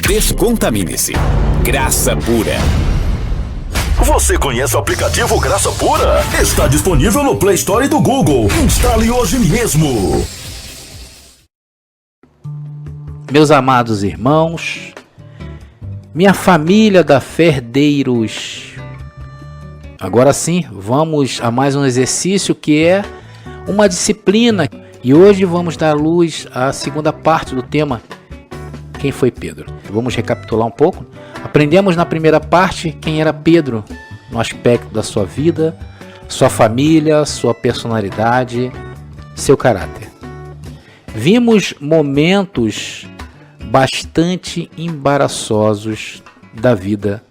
Descontamine-se. Graça pura. Você conhece o aplicativo Graça Pura? Está disponível no Play Store do Google. Instale hoje mesmo. Meus amados irmãos, minha família da fé herdeiros, agora sim, vamos a mais um exercício que é uma disciplina. E hoje vamos dar luz à segunda parte do tema, quem foi Pedro? Vamos recapitular um pouco. Aprendemos na primeira parte quem era Pedro, no aspecto da sua vida, sua família, sua personalidade, seu caráter. Vimos momentos bastante embaraçosos da vida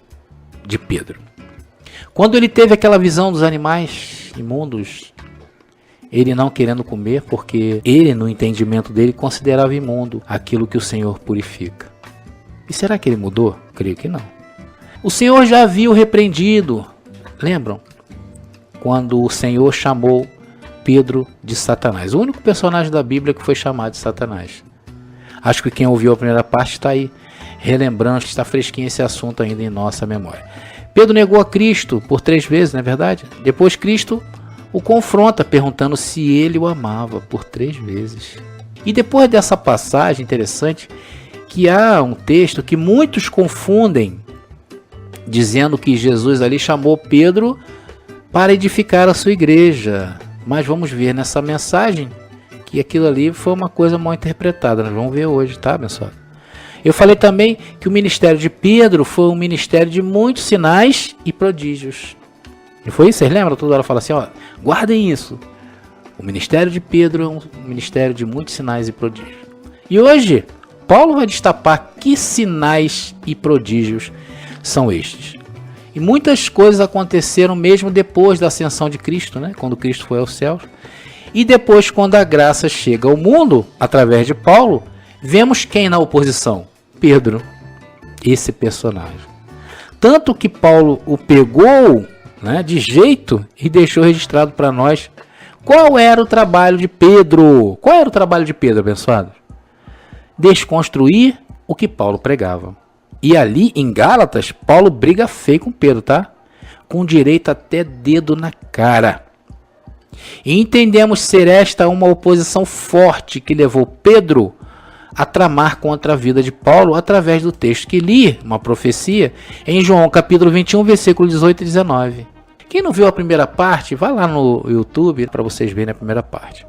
de Pedro. Quando ele teve aquela visão dos animais imundos, ele não querendo comer, porque ele, no entendimento dele, considerava imundo aquilo que o Senhor purifica. E será que ele mudou? Creio que não. O Senhor já havia o repreendido. Lembram? Quando o Senhor chamou Pedro de Satanás. O único personagem da Bíblia que foi chamado de Satanás. Acho que quem ouviu a primeira parte está aí relembrando, que está fresquinho esse assunto ainda em nossa memória. Pedro negou a Cristo por 3 vezes, não é verdade? Depois Cristo o confronta, perguntando se ele o amava por 3 vezes. E depois dessa passagem interessante, que há um texto que muitos confundem, dizendo que Jesus ali chamou Pedro para edificar a sua igreja. Mas vamos ver nessa mensagem que aquilo ali foi uma coisa mal interpretada. Nós vamos ver hoje, tá, abençoado? Eu falei também que o ministério de Pedro foi um ministério de muitos sinais e prodígios. Não foi isso? Vocês lembram? Toda hora fala assim, ó, guardem isso. O ministério de Pedro é um ministério de muitos sinais e prodígios. E hoje, Paulo vai destapar que sinais e prodígios são estes. E muitas coisas aconteceram mesmo depois da ascensão de Cristo, né? Quando Cristo foi aos céus. E depois, quando a graça chega ao mundo, através de Paulo, vemos quem na oposição? Pedro, esse personagem. Tanto que Paulo o pegou, né, de jeito e deixou registrado para nós qual era o trabalho de Pedro. Qual era o trabalho de Pedro, abençoado? Desconstruir o que Paulo pregava. E ali em Gálatas, Paulo briga feio com Pedro, tá? Com direito até dedo na cara. E entendemos ser esta uma oposição forte que levou Pedro a tramar contra a vida de Paulo através do texto que li, uma profecia, em João capítulo 21, versículo 18 e 19. Quem não viu a primeira parte, vai lá no YouTube para vocês verem a primeira parte.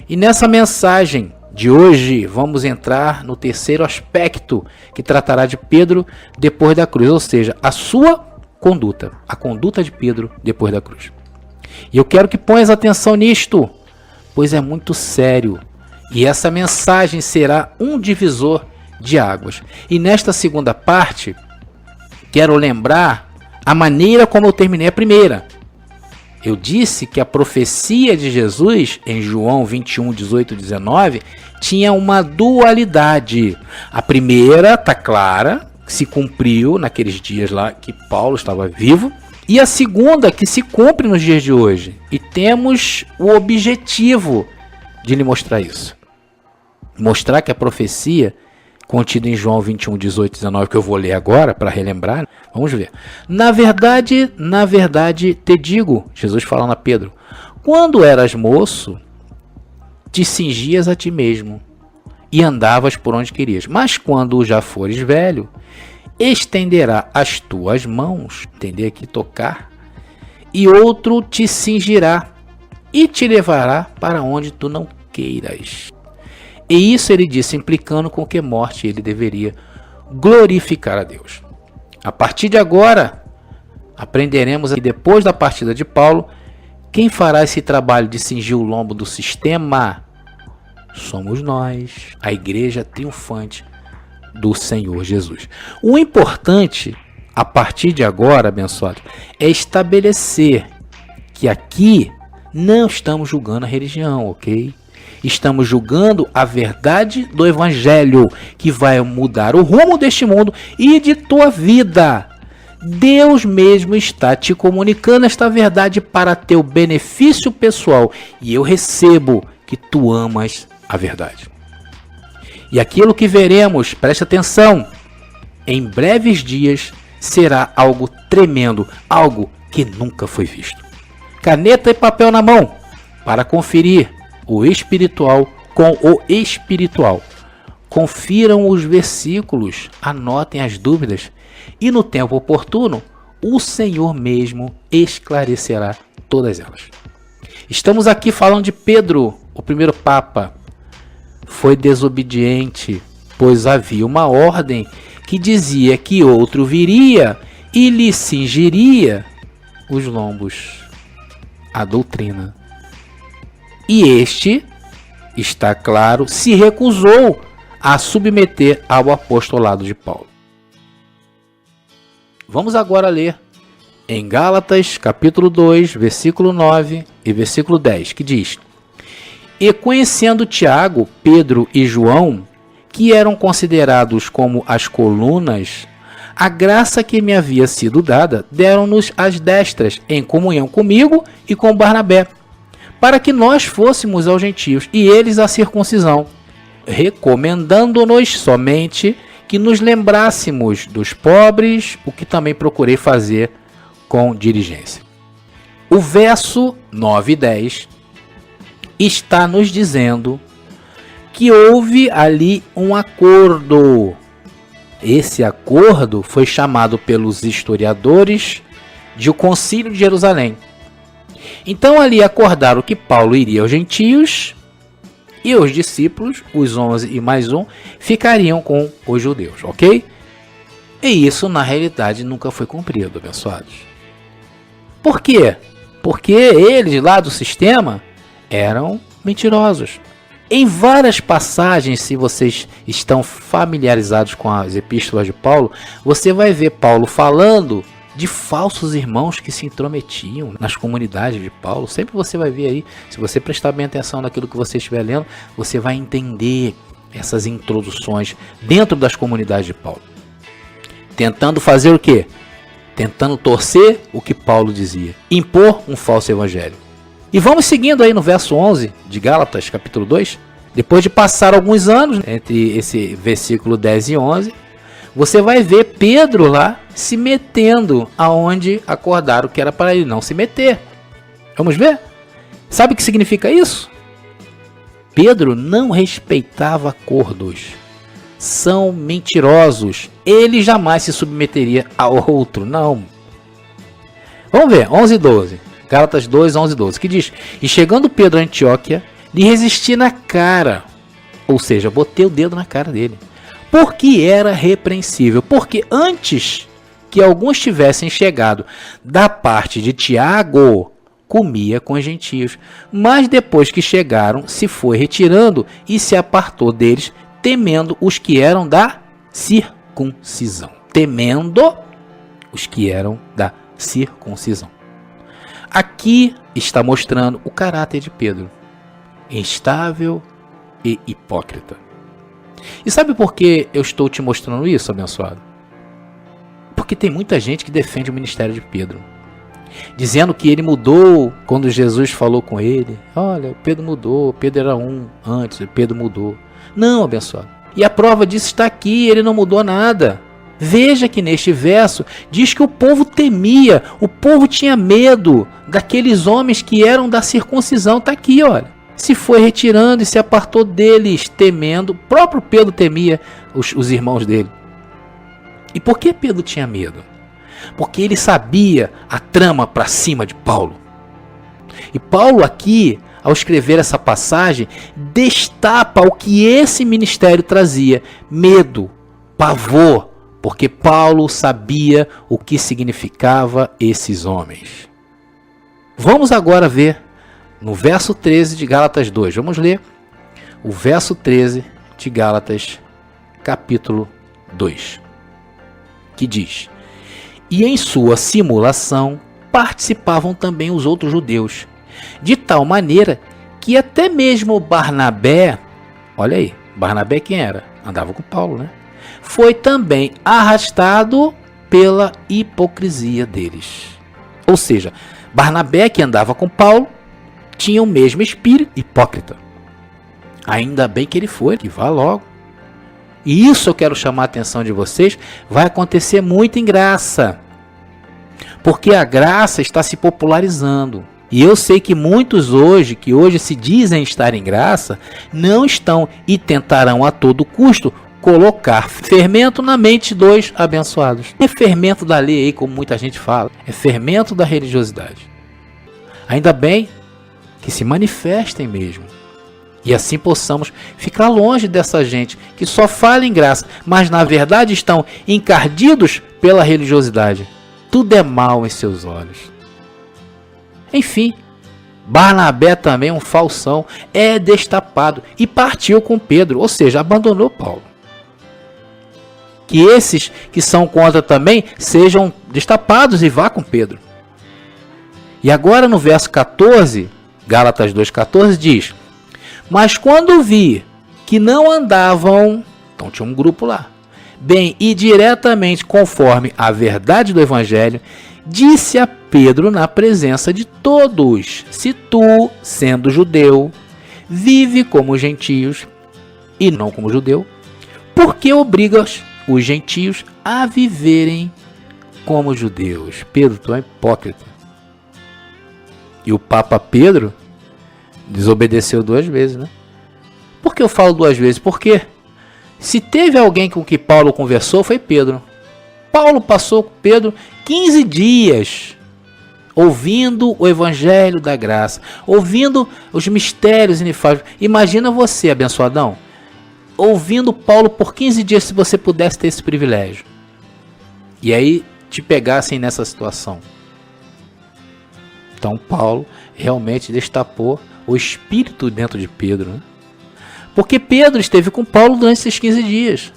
E nessa mensagem de hoje, vamos entrar no terceiro aspecto que tratará de Pedro depois da cruz, ou seja, a sua conduta, a conduta de Pedro depois da cruz. E eu quero que ponhas atenção nisto, pois é muito sério. E essa mensagem será um divisor de águas. E nesta segunda parte, quero lembrar a maneira como eu terminei a primeira. Eu disse que a profecia de Jesus, em João 21, 18 e 19, tinha uma dualidade. A primeira, está clara, se cumpriu naqueles dias lá que Paulo estava vivo. E a segunda, que se cumpre nos dias de hoje. E temos o objetivo de lhe mostrar isso. Mostrar que a profecia contida em João 21, 18 e 19, que eu vou ler agora para relembrar. Vamos ver. Na verdade, te digo, Jesus falando a Pedro, quando eras moço, te cingias a ti mesmo e andavas por onde querias. Mas quando já fores velho, estenderá as tuas mãos, entender aqui, tocar, e outro te cingirá e te levará para onde tu não queiras. E isso ele disse, implicando com que morte ele deveria glorificar a Deus. A partir de agora, aprenderemos que depois da partida de Paulo, quem fará esse trabalho de cingir o lombo do sistema? Somos nós, a igreja triunfante do Senhor Jesus. O importante, a partir de agora, abençoado, é estabelecer que aqui não estamos julgando a religião, ok? Estamos julgando a verdade do Evangelho, que vai mudar o rumo deste mundo e de tua vida. Deus mesmo está te comunicando esta verdade para teu benefício pessoal. E eu recebo que tu amas a verdade. E aquilo que veremos, preste atenção, em breves dias será algo tremendo, algo que nunca foi visto. Caneta e papel na mão para conferir o espiritual com o espiritual. Confiram os versículos, anotem as dúvidas e no tempo oportuno o Senhor mesmo esclarecerá todas elas. Estamos aqui falando de Pedro, o primeiro Papa. Foi desobediente, pois havia uma ordem que dizia que outro viria e lhe cingiria os lombos, a doutrina. E este, está claro, se recusou a submeter ao apostolado de Paulo. Vamos agora ler em Gálatas, capítulo 2, versículo 9 e versículo 10, que diz: E conhecendo Tiago, Pedro e João, que eram considerados como as colunas, a graça que me havia sido dada, deram-nos as destras, em comunhão comigo e com Barnabé, para que nós fôssemos aos gentios, e eles à circuncisão, recomendando-nos somente que nos lembrássemos dos pobres, o que também procurei fazer com diligência. O verso 9 e 10 está nos dizendo que houve ali um acordo. Esse acordo foi chamado pelos historiadores de o Concílio de Jerusalém. Então ali acordaram que Paulo iria aos gentios e os discípulos, os 11 e mais um, ficariam com os judeus, ok? E isso na realidade nunca foi cumprido, abençoados. Por quê? Porque eles lá do sistema eram mentirosos. Em várias passagens, se vocês estão familiarizados com as epístolas de Paulo, você vai ver Paulo falando de falsos irmãos que se intrometiam nas comunidades de Paulo. Sempre você vai ver aí, se você prestar bem atenção naquilo que você estiver lendo, você vai entender essas introduções dentro das comunidades de Paulo. Tentando fazer o quê? Tentando torcer o que Paulo dizia, impor um falso evangelho. E vamos seguindo aí no verso 11 de Gálatas, capítulo 2. Depois de passar alguns anos entre esse versículo 10 e 11, você vai ver Pedro lá se metendo aonde acordaram que era para ele não se meter. Vamos ver? Sabe o que significa isso? Pedro não respeitava acordos. São mentirosos. Ele jamais se submeteria a outro, não. Vamos ver, 11 e 12. Gálatas 2, 11 e 12, que diz: E chegando Pedro a Antioquia, lhe resisti na cara. Ou seja, botei o dedo na cara dele. Porque era repreensível. Porque antes que alguns tivessem chegado da parte de Tiago, comia com os gentios. Mas depois que chegaram, se foi retirando e se apartou deles, temendo os que eram da circuncisão. Temendo os que eram da circuncisão. Aqui está mostrando o caráter de Pedro, instável e hipócrita. E sabe por que eu estou te mostrando isso, abençoado? Porque tem muita gente que defende o ministério de Pedro, dizendo que ele mudou quando Jesus falou com ele. Olha, Pedro mudou, Pedro era um antes, Pedro mudou. Não, abençoado. E a prova disso está aqui, ele não mudou nada. Veja que neste verso diz que o povo temia, o povo tinha medo daqueles homens que eram da circuncisão. Está aqui, olha. Se foi retirando e se apartou deles, temendo. O próprio Pedro temia os irmãos dele. E por que Pedro tinha medo? Porque ele sabia a trama para cima de Paulo. E Paulo aqui, ao escrever essa passagem, destapa o que esse ministério trazia: medo, pavor. Porque Paulo sabia o que significava esses homens. Vamos agora ver no verso 13 de Gálatas 2. Vamos ler o verso 13 de Gálatas, capítulo 2. Que diz: E em sua simulação participavam também os outros judeus, de tal maneira que até mesmo Barnabé, olha aí, Barnabé quem era? Andava com Paulo, né? Foi também arrastado pela hipocrisia deles. Ou seja, Barnabé, que andava com Paulo, tinha o mesmo espírito hipócrita. Ainda bem que ele foi, que vá logo. E isso eu quero chamar a atenção de vocês, vai acontecer muito em graça. Porque a graça está se popularizando. E eu sei que muitos que hoje se dizem estar em graça, não estão e tentarão a todo custo colocar fermento na mente dos abençoados. Não é fermento da lei aí, como muita gente fala, é fermento da religiosidade. Ainda bem que se manifestem mesmo. E assim possamos ficar longe dessa gente que só fala em graça, mas na verdade estão encardidos pela religiosidade. Tudo é mal em seus olhos. Enfim, Barnabé também, um falsão, é destapado e partiu com Pedro, ou seja, abandonou Paulo. Que esses que são contra também sejam destapados e vá com Pedro. E agora no verso 14, Gálatas 2,14 diz: mas quando vi que não andavam, então tinha um grupo lá, bem e diretamente conforme a verdade do Evangelho, disse a Pedro na presença de todos: se tu, sendo judeu, vive como gentios e não como judeu, por que obrigas os gentios a viverem como judeus? Pedro, tu é hipócrita. E o Papa Pedro desobedeceu 2 vezes, né? Por que eu falo 2 vezes? Porque se teve alguém com que Paulo conversou, foi Pedro. Paulo passou com Pedro 15 dias ouvindo o evangelho da graça, ouvindo os mistérios inefáveis. Imagina você, abençoadão, ouvindo Paulo por 15 dias, se você pudesse ter esse privilégio. E aí te pegassem nessa situação. Então Paulo realmente destapou o espírito dentro de Pedro, né? Porque Pedro esteve com Paulo durante esses 15 dias.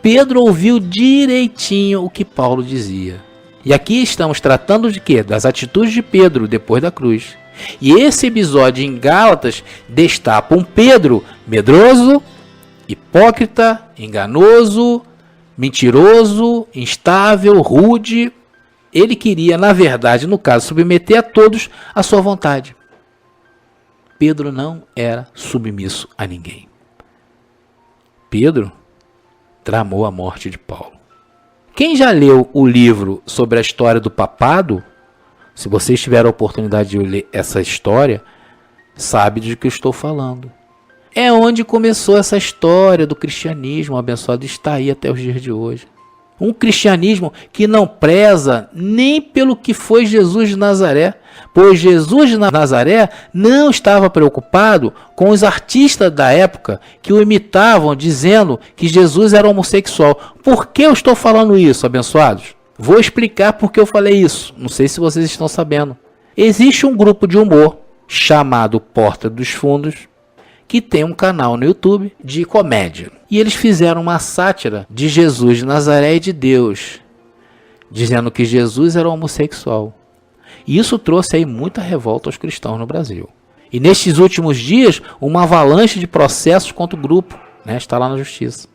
Pedro ouviu direitinho o que Paulo dizia. E aqui estamos tratando de quê? Das atitudes de Pedro depois da cruz. E esse episódio em Gálatas destapa um Pedro medroso, hipócrita, enganoso, mentiroso, instável, rude. Ele queria, na verdade, no caso, submeter a todos à sua vontade. Pedro não era submisso a ninguém. Pedro tramou a morte de Paulo. Quem já leu o livro sobre a história do papado, se vocês tiveram a oportunidade de ler essa história, sabe de que eu estou falando. É onde começou essa história do cristianismo abençoado, está aí até os dias de hoje. Um cristianismo que não preza nem pelo que foi Jesus de Nazaré, pois Jesus de Nazaré não estava preocupado com os artistas da época que o imitavam, dizendo que Jesus era homossexual. Por que eu estou falando isso, abençoados? Vou explicar por que eu falei isso. Não sei se vocês estão sabendo. Existe um grupo de humor chamado Porta dos Fundos, que tem um canal no YouTube de comédia. E eles fizeram uma sátira de Jesus de Nazaré e de Deus, dizendo que Jesus era homossexual. E isso trouxe aí muita revolta aos cristãos no Brasil. E nestes últimos dias, uma avalanche de processos contra o grupo, né, está lá na justiça.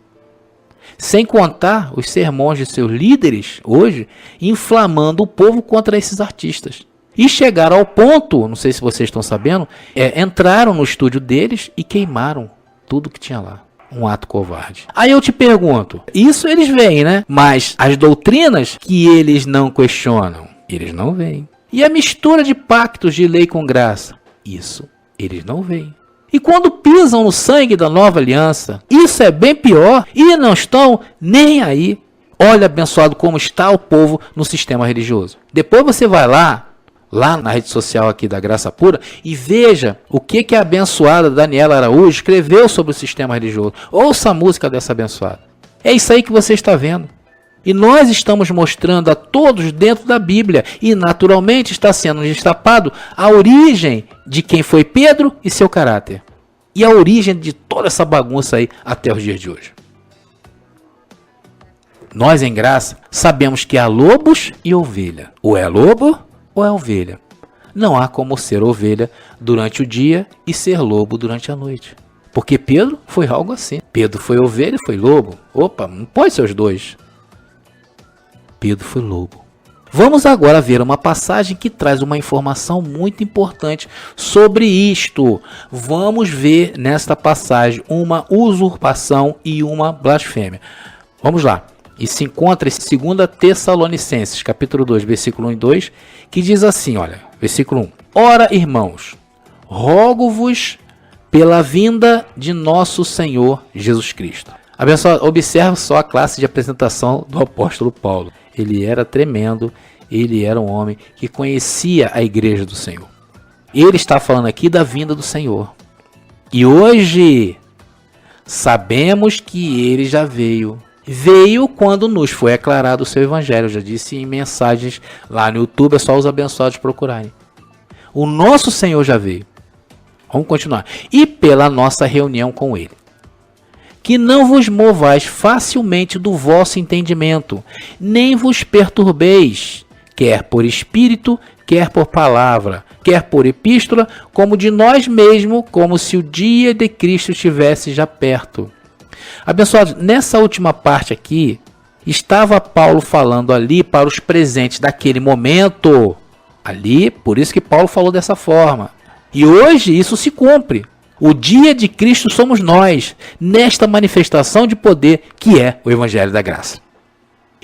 Sem contar os sermões de seus líderes, hoje, inflamando o povo contra esses artistas. E chegaram ao ponto, não sei se vocês estão sabendo, entraram no estúdio deles e queimaram tudo que tinha lá. Um ato covarde. Aí eu te pergunto, isso eles veem, né? Mas as doutrinas que eles não questionam, eles não veem. E a mistura de pactos de lei com graça, isso eles não veem. E quando pisam no sangue da nova aliança, isso é bem pior e não estão nem aí. Olha, abençoado, como está o povo no sistema religioso. Depois você vai lá na rede social aqui da Graça Pura e veja o que a abençoada Daniela Araújo escreveu sobre o sistema religioso. Ouça a música dessa abençoada. É isso aí que você está vendo. E nós estamos mostrando a todos dentro da Bíblia e naturalmente está sendo destapado a origem de quem foi Pedro e seu caráter. E a origem de toda essa bagunça aí até os dias de hoje. Nós em graça sabemos que há lobos e ovelha. Ou é lobo ou é ovelha. Não há como ser ovelha durante o dia e ser lobo durante a noite. Porque Pedro foi algo assim. Pedro foi ovelha e foi lobo. Opa, não pode ser os dois. Pedro foi lobo. Vamos agora ver uma passagem que traz uma informação muito importante sobre isto. Vamos ver nesta passagem uma usurpação e uma blasfêmia. Vamos lá. E se encontra em 2 Tessalonicenses, capítulo 2, versículo 1 e 2, que diz assim, olha, versículo 1. Ora, irmãos, rogo-vos pela vinda de nosso Senhor Jesus Cristo. Abençoado, observe só a classe de apresentação do apóstolo Paulo. Ele era tremendo, ele era um homem que conhecia a igreja do Senhor. Ele está falando aqui da vinda do Senhor. E hoje sabemos que ele já veio. Veio quando nos foi aclarado o seu evangelho. Eu já disse em mensagens lá no YouTube, é só os abençoados procurarem. O nosso Senhor já veio. Vamos continuar. E pela nossa reunião com ele. Que não vos movais facilmente do vosso entendimento, nem vos perturbeis, quer por espírito, quer por palavra, quer por epístola, como de nós mesmos, como se o dia de Cristo estivesse já perto. Abençoados, nessa última parte aqui, estava Paulo falando ali para os presentes daquele momento, ali, por isso que Paulo falou dessa forma. E hoje isso se cumpre. O dia de Cristo somos nós, nesta manifestação de poder que é o Evangelho da Graça.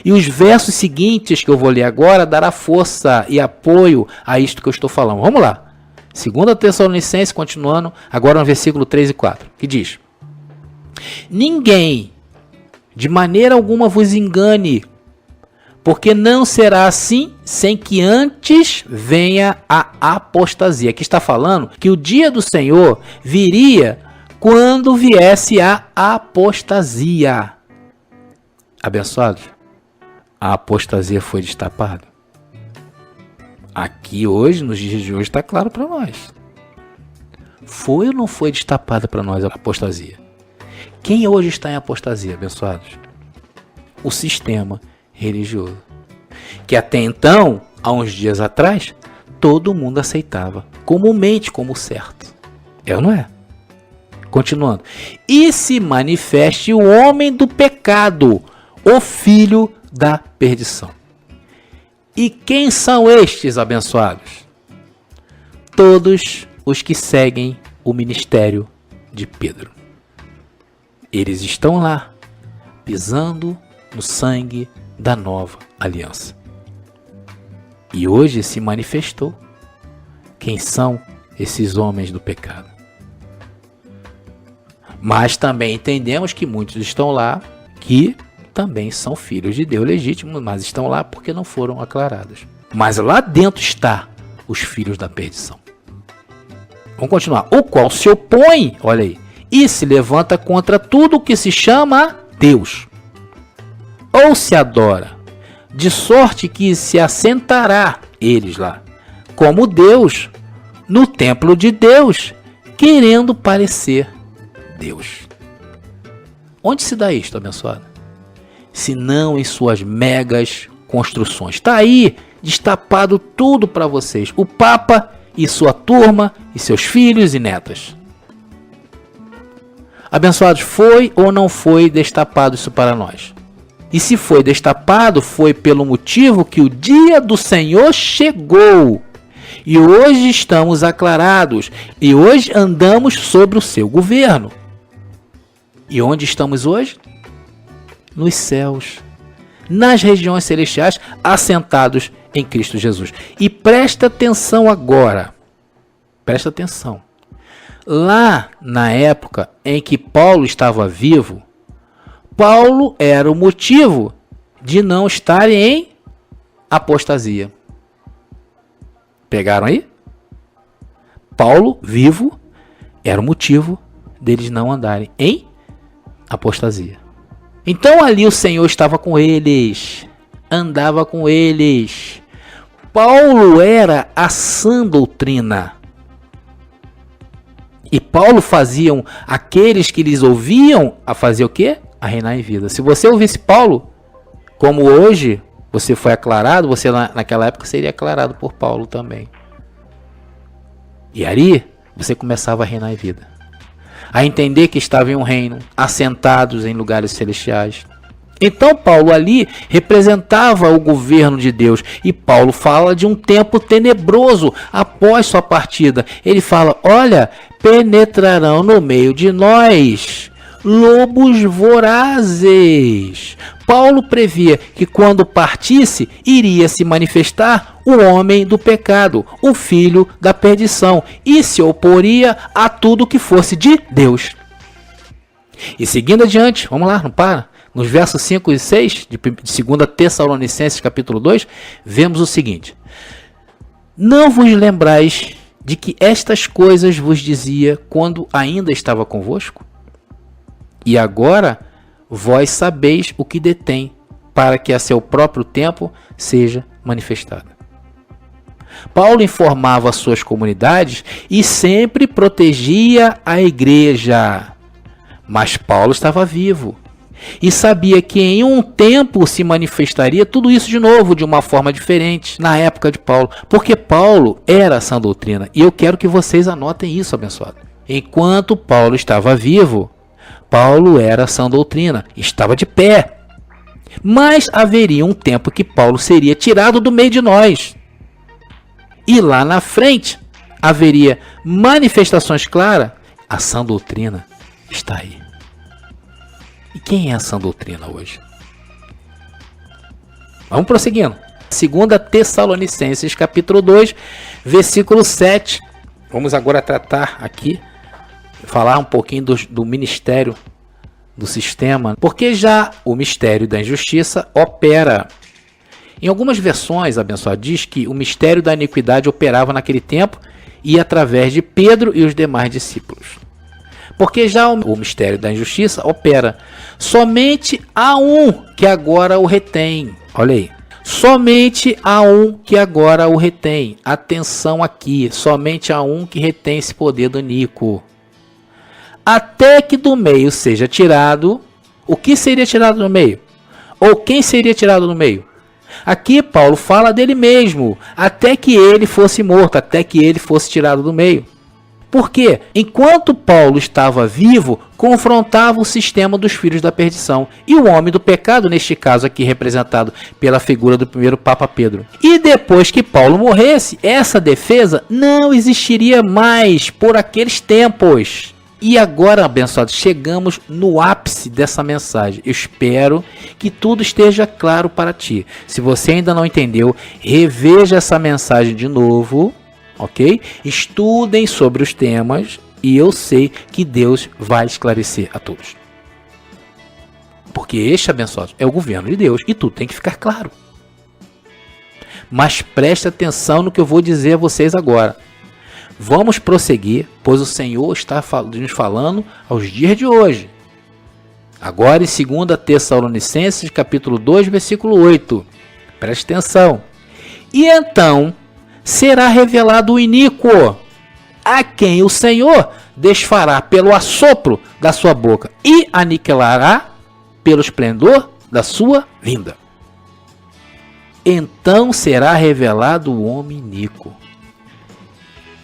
E os versos seguintes que eu vou ler agora dará força e apoio a isto que eu estou falando. Vamos lá. 2 Tessalonicenses, continuando, agora no versículo 3 e 4, que diz: ninguém de maneira alguma vos engane, porque não será assim sem que antes venha a apostasia. Aqui está falando que o dia do Senhor viria quando viesse a apostasia. Abençoados, a apostasia foi destapada. Aqui hoje, nos dias de hoje, está claro para nós. Foi ou não foi destapada para nós a apostasia? Quem hoje está em apostasia, abençoados? O sistema religioso, que até então, há uns dias atrás, todo mundo aceitava comumente como certo. É ou não é? Continuando. E se manifeste o homem do pecado, o filho da perdição. E quem são estes, abençoados? Todos os que seguem o ministério de Pedro. Eles estão lá, pisando no sangue da nova aliança. E hoje se manifestou quem são esses homens do pecado. Mas também entendemos que muitos estão lá que também são filhos de Deus legítimos, mas estão lá porque não foram aclarados. Mas lá dentro está os filhos da perdição. Vamos continuar. O qual se opõe, olha aí, e se levanta contra tudo que se chama Deus, ou se adora, de sorte que se assentará, eles lá, como Deus, no templo de Deus, querendo parecer Deus. Onde se dá isto, abençoado? Se não em suas megas construções. Está aí destapado tudo para vocês. O Papa e sua turma e seus filhos e netas. Abençoados, foi ou não foi destapado isso para nós? E se foi destapado, foi pelo motivo que o dia do Senhor chegou. E hoje estamos aclarados. E hoje andamos sobre o seu governo. E onde estamos hoje? Nos céus. Nas regiões celestiais, assentados em Cristo Jesus. E presta atenção agora. Presta atenção. Lá na época em que Paulo estava vivo, Paulo era o motivo de não estar em apostasia. Pegaram aí? Paulo, vivo, era o motivo deles não andarem em apostasia. Então ali o Senhor estava com eles, andava com eles. Paulo era a sã doutrina. E Paulo faziam aqueles que lhes ouviam a fazer o quê? A reinar em vida. Se você ouvisse Paulo, como hoje você foi aclarado, você naquela época seria aclarado por Paulo também. E aí você começava a reinar em vida. A entender que estava em um reino, assentados em lugares celestiais. Então Paulo ali representava o governo de Deus. E Paulo fala de um tempo tenebroso após sua partida. Ele fala, olha, penetrarão no meio de nós lobos vorazes. Paulo previa que quando partisse, iria se manifestar o homem do pecado, o filho da perdição, e se oporia a tudo que fosse de Deus. E seguindo adiante, vamos lá, não para. Nos versos 5 e 6 de 2 Tessalonicenses capítulo 2, vemos o seguinte: não vos lembrais de que estas coisas vos dizia quando ainda estava convosco? E agora vós sabeis o que detém, para que a seu próprio tempo seja manifestado. Paulo informava suas comunidades e sempre protegia a igreja. Mas Paulo estava vivo e sabia que em um tempo se manifestaria tudo isso de novo, de uma forma diferente, na época de Paulo. Porque Paulo era a sã doutrina. E eu quero que vocês anotem isso, abençoado. Enquanto Paulo estava vivo, Paulo era a sã doutrina, estava de pé. Mas haveria um tempo que Paulo seria tirado do meio de nós. E lá na frente haveria manifestações claras. A sã doutrina está aí. E quem é a sã doutrina hoje? Vamos prosseguindo. 2 Tessalonicenses capítulo 2, versículo 7. Vamos agora tratar aqui, falar um pouquinho do ministério do sistema, porque já o mistério da injustiça opera. Em algumas versões, abençoado, diz que o mistério da iniquidade operava naquele tempo e através de Pedro e os demais discípulos. Porque já o mistério da injustiça opera. Somente há um que agora o retém. Olha aí. Somente há um que agora o retém. Atenção aqui. Somente há um que retém esse poder do iníquo. Até que do meio seja tirado. O que seria tirado do meio? Ou quem seria tirado do meio? Aqui Paulo fala dele mesmo. Até que ele fosse morto. Até que ele fosse tirado do meio. Porque, enquanto Paulo estava vivo, confrontava o sistema dos filhos da perdição e o homem do pecado, neste caso aqui representado pela figura do primeiro Papa Pedro. E depois que Paulo morresse, essa defesa não existiria mais por aqueles tempos. E agora, abençoados, chegamos no ápice dessa mensagem. Eu espero que tudo esteja claro para ti. Se você ainda não entendeu, reveja essa mensagem de novo. Ok? Estudem sobre os temas e eu sei que Deus vai esclarecer a todos. Porque este, abençoado, é o governo de Deus e tudo tem que ficar claro. Mas preste atenção no que eu vou dizer a vocês agora. Vamos prosseguir, pois o Senhor está nos falando aos dias de hoje. Agora em 2 Tessalonicenses capítulo 2, versículo 8. Preste atenção. E então será revelado o iníquo, a quem o Senhor desfará pelo assopro da sua boca e aniquilará pelo esplendor da sua vinda. Então será revelado o homem iníquo.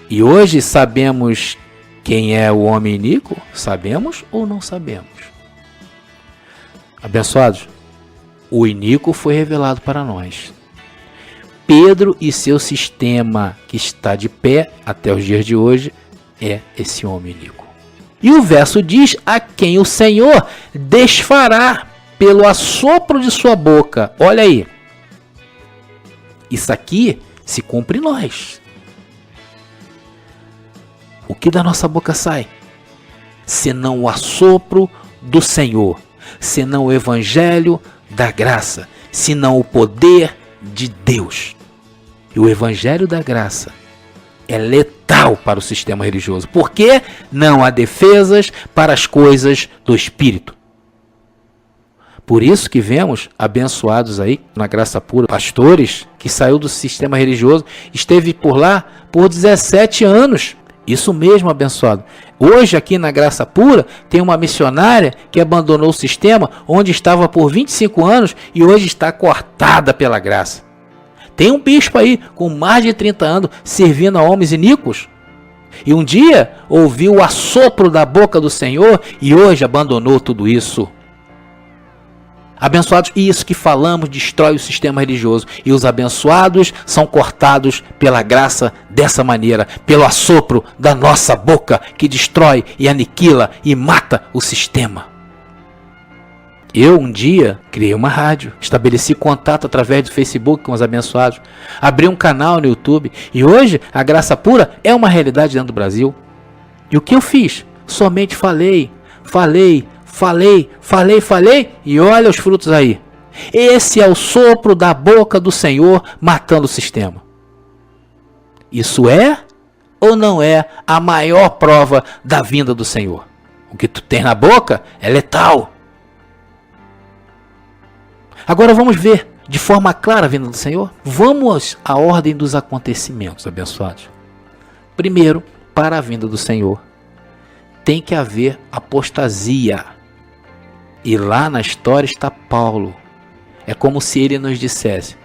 E hoje sabemos quem é o homem iníquo? Sabemos ou não sabemos? Abençoados, o iníquo foi revelado para nós. Pedro e seu sistema, que está de pé até os dias de hoje, é esse homem iníquo. E o verso diz: a quem o Senhor desfará pelo assopro de sua boca. Olha aí. Isso aqui se cumpre em nós. O que da nossa boca sai? Senão o assopro do Senhor, senão o evangelho da graça, senão o poder de Deus. E o evangelho da graça é letal para o sistema religioso, porque não há defesas para as coisas do Espírito. Por isso que vemos abençoados aí na graça pura, pastores que saiu do sistema religioso, esteve por lá por 17 anos. Isso mesmo, abençoado. Hoje aqui na graça pura tem uma missionária que abandonou o sistema, onde estava por 25 anos e hoje está cortada pela graça. Tem um bispo aí com mais de 30 anos servindo a homens iníquos. E um dia ouviu o assopro da boca do Senhor e hoje abandonou tudo isso. Abençoados, e isso que falamos destrói o sistema religioso. E os abençoados são cortados pela graça dessa maneira, pelo assopro da nossa boca, que destrói e aniquila e mata o sistema. Eu um dia criei uma rádio, estabeleci contato através do Facebook com os abençoados, abri um canal no YouTube e hoje a graça pura é uma realidade dentro do Brasil. E o que eu fiz? Somente falei e olha os frutos aí. Esse é o sopro da boca do Senhor matando o sistema. Isso é ou não é a maior prova da vinda do Senhor? O que tu tem na boca é letal. Agora vamos ver de forma clara a vinda do Senhor? Vamos à ordem dos acontecimentos, abençoados. Primeiro, para a vinda do Senhor, tem que haver apostasia. E lá na história está Paulo. É como se ele nos dissesse: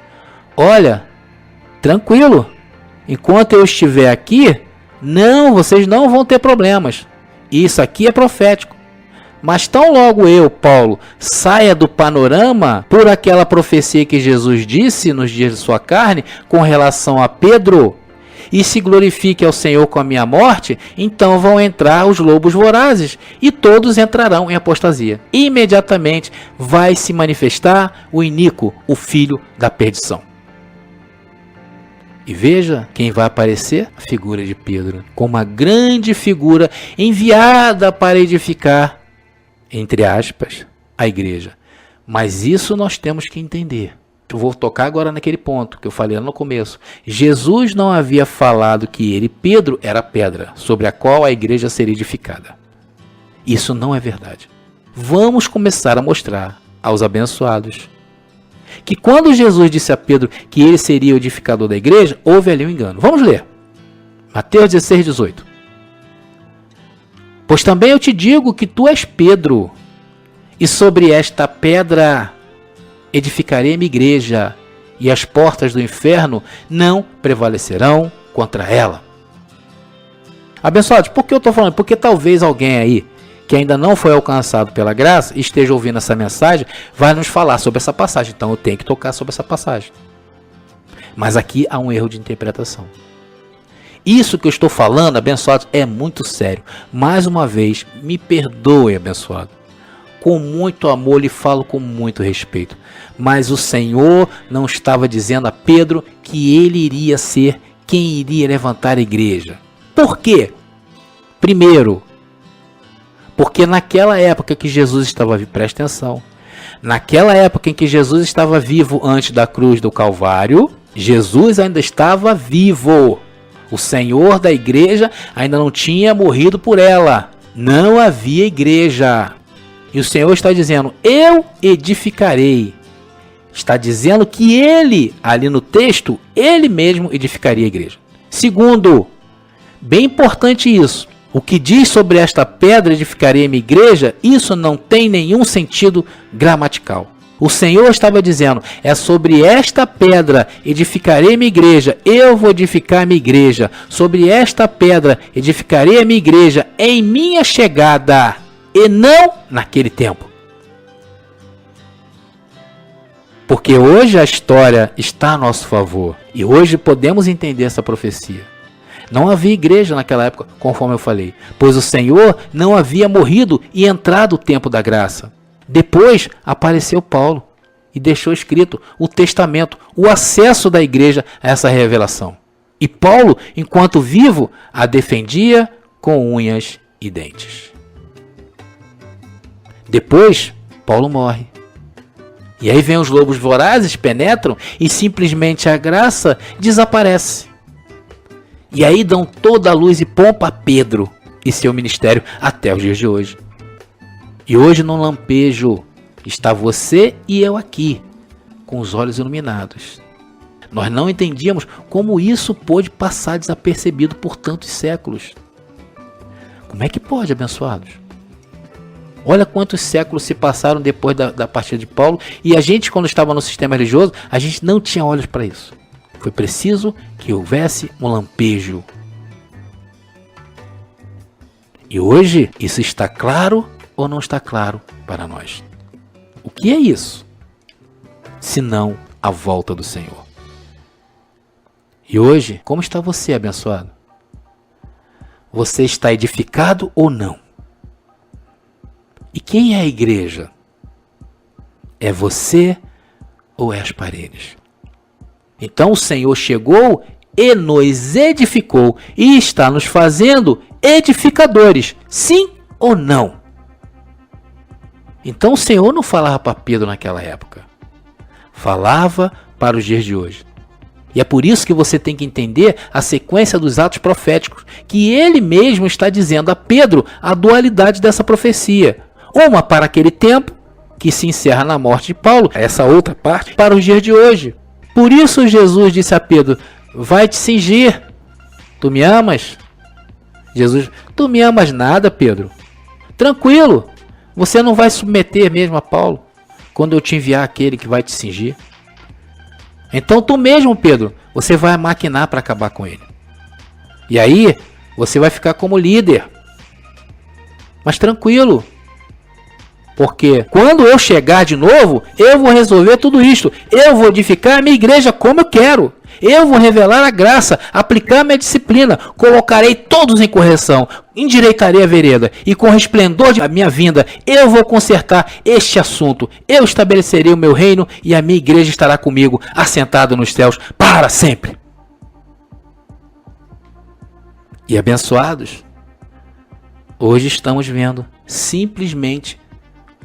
olha, tranquilo, enquanto eu estiver aqui, vocês não vão ter problemas. Isso aqui é profético. Mas tão logo eu, Paulo, saia do panorama por aquela profecia que Jesus disse nos dias de sua carne com relação a Pedro, e se glorifique ao Senhor com a minha morte, então vão entrar os lobos vorazes e todos entrarão em apostasia. Imediatamente vai se manifestar o iníquo, o filho da perdição. E veja quem vai aparecer: a figura de Pedro, como uma grande figura enviada para edificar, entre aspas, a igreja. Mas isso nós temos que entender. Eu vou tocar agora naquele ponto que eu falei lá no começo. Jesus não havia falado que ele, Pedro, era a pedra sobre a qual a igreja seria edificada. Isso não é verdade. Vamos começar a mostrar aos abençoados que quando Jesus disse a Pedro que ele seria o edificador da igreja, houve ali um engano. Vamos ler. Mateus 16, 18. Pois também eu te digo que tu és Pedro, e sobre esta pedra edificarei minha igreja, e as portas do inferno não prevalecerão contra ela. Abençoados, por que eu estou falando? Porque talvez alguém aí que ainda não foi alcançado pela graça, esteja ouvindo essa mensagem, vai nos falar sobre essa passagem. Então eu tenho que tocar sobre essa passagem. Mas aqui há um erro de interpretação. Isso que eu estou falando, abençoados, é muito sério. Mais uma vez, me perdoe, abençoado. Com muito amor, lhe falo com muito respeito. Mas o Senhor não estava dizendo a Pedro que ele iria ser quem iria levantar a igreja. Por quê? Primeiro, porque naquela época que Jesus estava vivo, presta atenção, naquela época em que Jesus estava vivo antes da cruz do Calvário, Jesus ainda estava vivo. O Senhor da igreja ainda não tinha morrido por ela. Não havia igreja. E o Senhor está dizendo: eu edificarei. Está dizendo que ele, ali no texto, ele mesmo edificaria a igreja. Segundo, bem importante isso, o que diz sobre esta pedra edificarei a minha igreja, isso não tem nenhum sentido gramatical. O Senhor estava dizendo: é sobre esta pedra edificarei minha igreja, eu vou edificar minha igreja. Sobre esta pedra edificarei a minha igreja em minha chegada, e não naquele tempo. Porque hoje a história está a nosso favor. E hoje podemos entender essa profecia. Não havia igreja naquela época, conforme eu falei. Pois o Senhor não havia morrido e entrado o tempo da graça. Depois apareceu Paulo e deixou escrito o testamento, o acesso da igreja a essa revelação. E Paulo, enquanto vivo, a defendia com unhas e dentes. Depois, Paulo morre. E aí vem os lobos vorazes, penetram e simplesmente a graça desaparece. E aí dão toda a luz e pompa a Pedro e seu ministério até os dias de hoje. E hoje, num lampejo, está você e eu aqui, com os olhos iluminados. Nós não entendíamos como isso pôde passar desapercebido por tantos séculos. Como é que pode, abençoados? Olha quantos séculos se passaram depois da partida de Paulo, e a gente, quando estava no sistema religioso, a gente não tinha olhos para isso. Foi preciso que houvesse um lampejo. E hoje, isso está claro ou não está claro para nós? O que é isso? Senão a volta do Senhor. E hoje, como está você, abençoado? Você está edificado ou não? E quem é a igreja? É você ou é as paredes? Então o Senhor chegou e nos edificou e está nos fazendo edificadores, sim ou não? Então o Senhor não falava para Pedro naquela época, falava para os dias de hoje. E é por isso que você tem que entender a sequência dos atos proféticos, que ele mesmo está dizendo a Pedro a dualidade dessa profecia. Uma para aquele tempo, que se encerra na morte de Paulo, essa outra parte para os dias de hoje. Por isso Jesus disse a Pedro, vai te cingir, tu me amas? Jesus, tu me amas nada, Pedro. Tranquilo, você não vai submeter mesmo a Paulo, quando eu te enviar aquele que vai te cingir. Então tu mesmo, Pedro, você vai maquinar para acabar com ele. E aí, você vai ficar como líder. Mas tranquilo. Porque quando eu chegar de novo, eu vou resolver tudo isto. Eu vou edificar a minha igreja como eu quero. Eu vou revelar a graça, aplicar a minha disciplina, colocarei todos em correção, endireitarei a vereda, e com o resplendor da minha vinda, eu vou consertar este assunto. Eu estabelecerei o meu reino e a minha igreja estará comigo, assentado nos céus para sempre. E abençoados, hoje estamos vendo simplesmente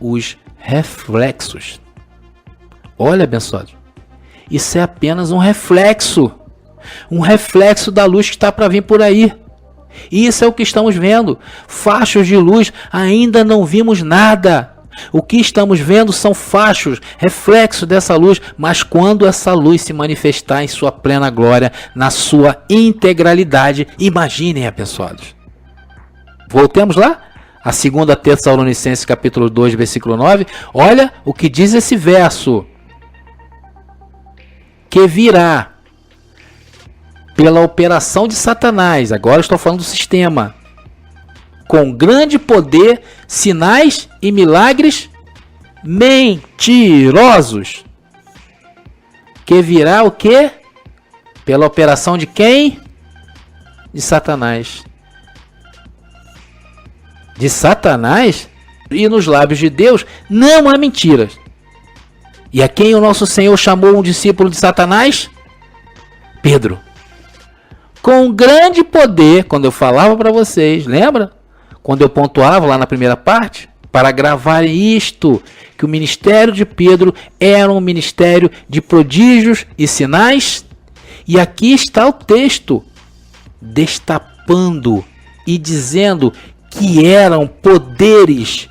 os reflexos. Olha, abençoados, isso é apenas um reflexo da luz que está para vir por aí. Isso é o que estamos vendo, fachos de luz, ainda não vimos nada. O que estamos vendo são fachos, reflexos dessa luz, mas quando essa luz se manifestar em sua plena glória, na sua integralidade, imaginem, abençoados. Voltemos lá? A 2 Tessalonicenses capítulo 2, versículo 9. Olha o que diz esse verso. Que virá pela operação de Satanás, agora estou falando do sistema, com grande poder, sinais e milagres mentirosos. Que virá o quê? Pela operação de quem? De Satanás. De Satanás? E nos lábios de Deus não há mentiras. E a quem o nosso Senhor chamou um discípulo de Satanás? Pedro. Com grande poder, quando eu falava para vocês, lembra? Quando eu pontuava lá na primeira parte, para gravar isto, que o ministério de Pedro era um ministério de prodígios e sinais. E aqui está o texto, destapando e dizendo que eram poderes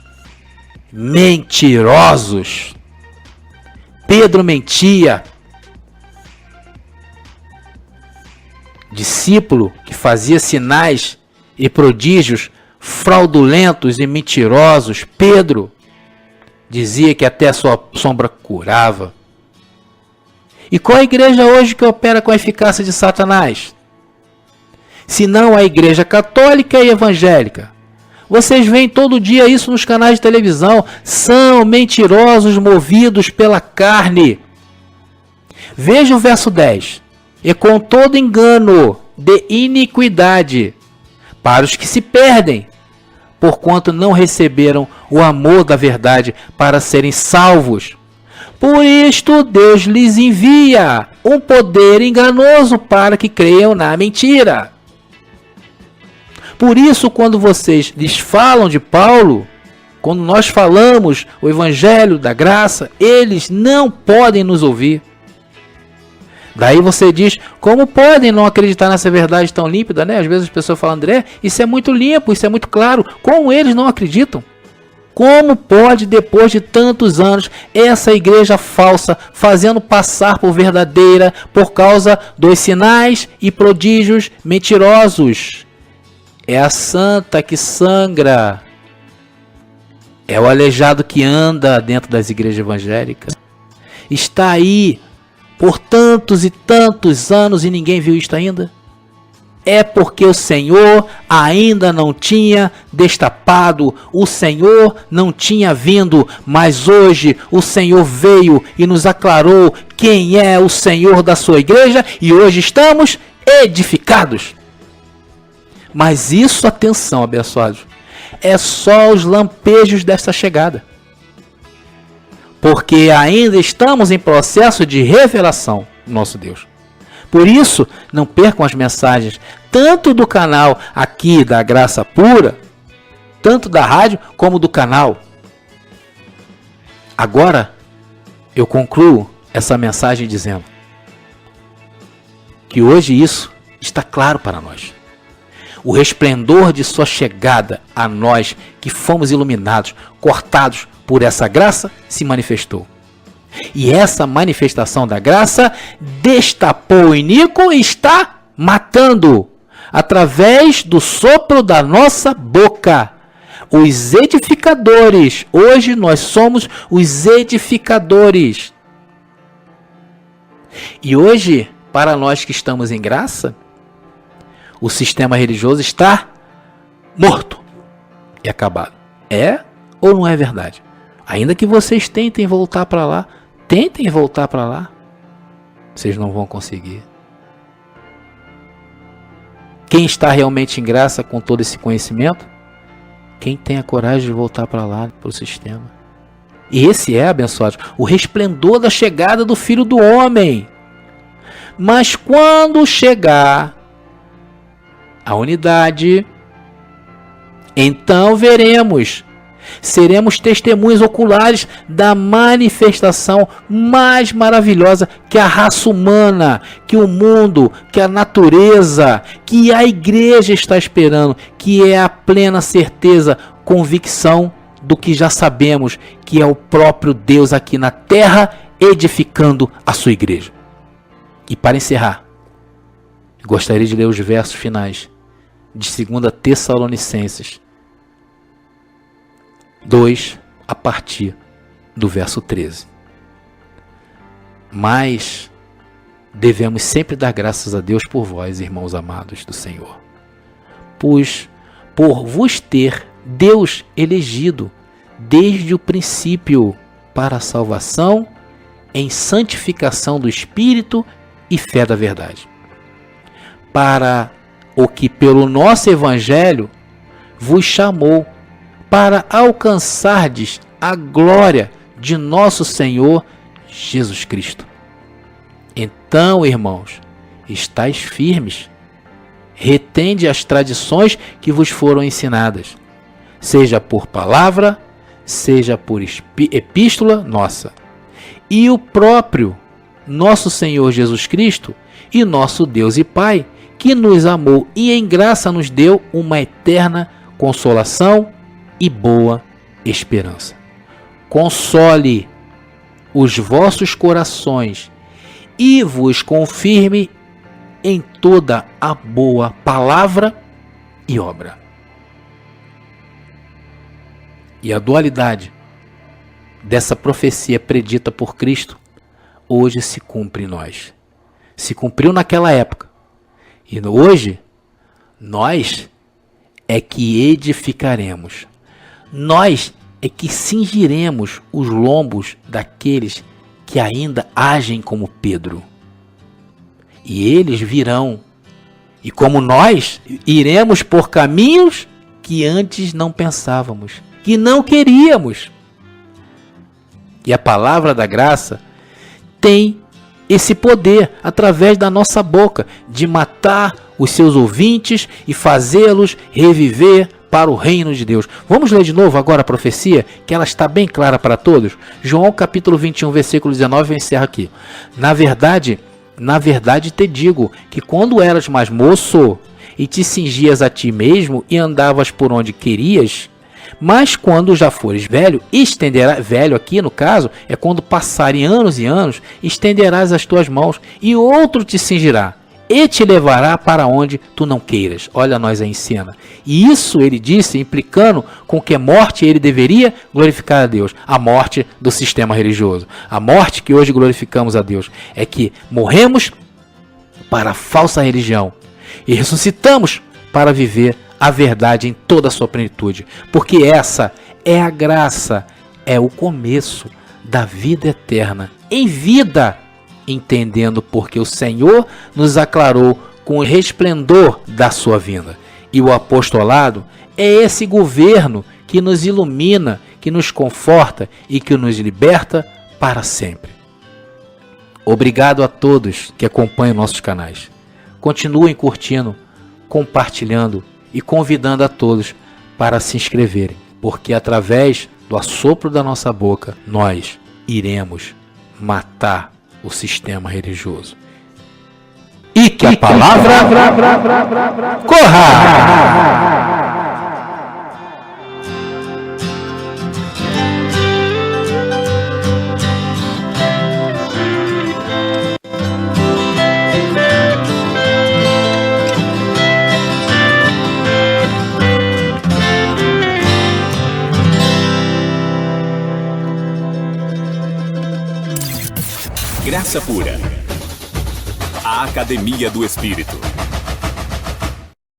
mentirosos. Pedro mentia. Discípulo que fazia sinais e prodígios fraudulentos e mentirosos. Pedro dizia que até a sua sombra curava. E qual a igreja hoje que opera com a eficácia de Satanás? Se não a igreja católica e evangélica. Vocês veem todo dia isso nos canais de televisão. São mentirosos movidos pela carne. Veja o verso 10. E com todo engano de iniquidade para os que se perdem, porquanto não receberam o amor da verdade para serem salvos. Por isto Deus lhes envia um poder enganoso para que creiam na mentira. Por isso, quando vocês lhes falam de Paulo, quando nós falamos o evangelho da graça, eles não podem nos ouvir. Daí você diz, como podem não acreditar nessa verdade tão límpida, né? Às vezes as pessoas falam, André, isso é muito limpo, isso é muito claro. Como eles não acreditam? Como pode, depois de tantos anos, essa igreja falsa fazendo passar por verdadeira por causa dos sinais e prodígios mentirosos? É a santa que sangra. É o aleijado que anda dentro das igrejas evangélicas. Está aí por tantos e tantos anos e ninguém viu isto ainda. é porque o Senhor ainda não tinha destapado, o Senhor não tinha vindo, mas hoje o Senhor veio e nos aclarou quem é o Senhor da sua igreja e hoje estamos edificados. Mas isso, atenção, abençoados, é só os lampejos dessa chegada. Porque ainda estamos em processo de revelação do nosso Deus. Por isso, não percam as mensagens, tanto do canal aqui da Graça Pura, tanto da rádio como do canal. Agora, eu concluo essa mensagem dizendo que hoje isso está claro para nós. O resplendor de sua chegada a nós que fomos iluminados, cortados por essa graça, se manifestou. E essa manifestação da graça destapou o iníquo e está matando, através do sopro da nossa boca. Os edificadores, hoje nós somos os edificadores. E hoje, para nós que estamos em graça, o sistema religioso está morto e acabado. É ou não é verdade? Ainda que vocês tentem voltar para lá, vocês não vão conseguir. Quem está realmente em graça com todo esse conhecimento? Quem tem a coragem de voltar para lá, para o sistema. E esse é, abençoado, o resplendor da chegada do Filho do Homem. Mas quando chegar a unidade, então seremos testemunhas oculares da manifestação mais maravilhosa que a raça humana, que o mundo, que a natureza, que a igreja está esperando, que é a plena certeza, convicção do que já sabemos, que é o próprio Deus aqui na terra edificando a sua igreja. E para encerrar, gostaria de ler os versos finais de 2 Tessalonicenses 2, a partir do verso 13. Mas devemos sempre dar graças a Deus por vós, irmãos amados do Senhor, pois por vos ter Deus elegido desde o princípio para a salvação, em santificação do Espírito e fé da verdade, para o que pelo nosso Evangelho vos chamou, para alcançardes a glória de nosso Senhor Jesus Cristo. Então, irmãos, estais firmes, retende as tradições que vos foram ensinadas, seja por palavra, seja por epístola nossa. E o próprio nosso Senhor Jesus Cristo e nosso Deus e Pai, que nos amou e em graça nos deu uma eterna consolação e boa esperança. Console os vossos corações e vos confirme em toda a boa palavra e obra. E a dualidade dessa profecia predita por Cristo hoje se cumpre em nós. Se cumpriu naquela época. E hoje, nós é que edificaremos. Nós é que cingiremos os lombos daqueles que ainda agem como Pedro. E eles virão. E como nós, iremos por caminhos que antes não pensávamos, que não queríamos. E a palavra da graça tem esse poder, através da nossa boca, de matar os seus ouvintes e fazê-los reviver para o reino de Deus. Vamos ler de novo agora a profecia, que ela está bem clara para todos. João capítulo 21, versículo 19, encerra aqui. Na verdade te digo, que quando eras mais moço, e te cingias a ti mesmo, e andavas por onde querias, mas quando já fores velho, velho aqui no caso, é quando passarem anos e anos, estenderás as tuas mãos, e outro te cingirá, e te levará para onde tu não queiras. Olha nós aí em cena. E isso ele disse, implicando com que morte ele deveria glorificar a Deus. A morte do sistema religioso. A morte que hoje glorificamos a Deus é que morremos para a falsa religião. e ressuscitamos para viver a verdade em toda a sua plenitude, porque essa é a graça, é o começo da vida eterna em vida, entendendo porque o Senhor nos aclarou com o resplendor da sua vinda. E o apostolado é esse governo que nos ilumina, que nos conforta e que nos liberta para sempre. Obrigado a todos que acompanham nossos canais. Continuem curtindo, compartilhando e convidando a todos para se inscreverem, porque através do assopro da nossa boca nós iremos matar o sistema religioso. E que a palavra corra! Graça Pura. A Academia do Espírito.